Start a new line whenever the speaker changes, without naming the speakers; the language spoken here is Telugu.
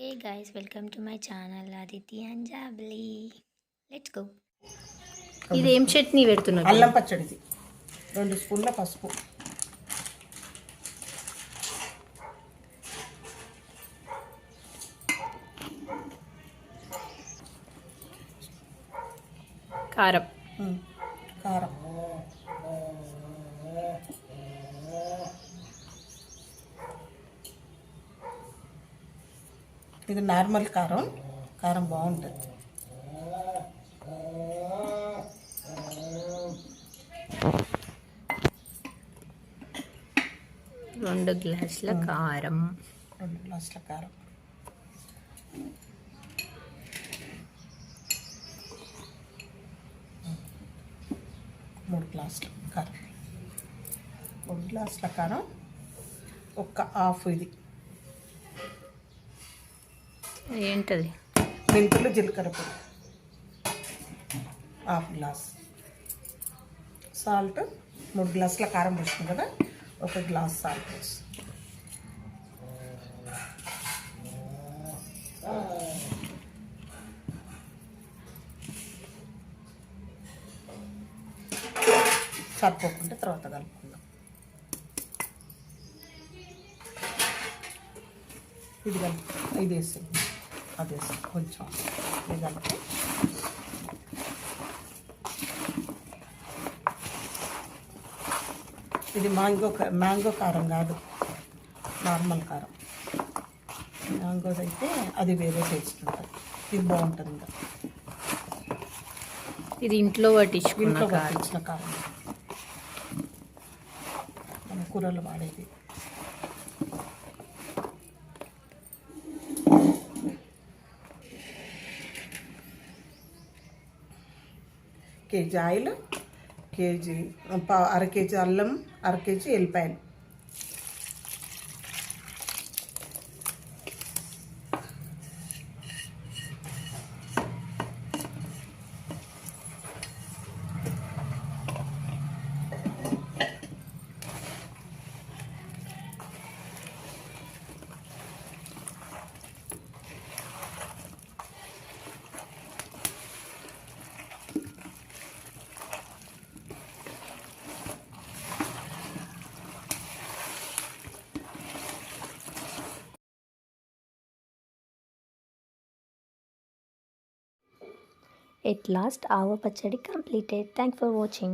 Hey guys, welcome to my channel Aditi and Jabli. Let's go. ఇది ఏం చట్నీ పెడుతున్నారు?
అల్లం పచ్చడిది 2 స్పూన్ల పసుపు,
కారం,
కారం, ఇది నార్మల్ కారం. కారం బాగుంటుంది.
2 గ్లాసుల కారం,
2 గ్లాసుల కారం, 3 గ్లాసుల కారం, 3 గ్లాసుల కారం, ఒక హాఫ్ ఇది
ఏంటది?
మెంతులు జీలకర్ర పొడి, హాఫ్ గ్లాస్ సాల్ట్. 3 గ్లాసుల కారం పోస్తుంది కదా, 1 గ్లాస్ సాల్ట్ పోసి సరిపోకుండా తర్వాత కలుపుకుందాం. ఇది కలుపు, ఇది వేసి అది వేసి కొంచెం ఇది కలిపి ఇది మ్యాంగో కారం కాదు, నార్మల్ కారం. మ్యాంగోది అయితే అది వేరే టేస్ట్ ఉంటుంది, ఇది బాగుంటుంది. ఇంకా
ఇది ఇంట్లో పట్టించిన
కారం, మన కూరలు వాడేది. కేజీ ఆయిల్, అర కేజీ అల్లం, అర కేజీ ఎల్లిపాయలు,
At last, our pachadi completed. Thanks for watching.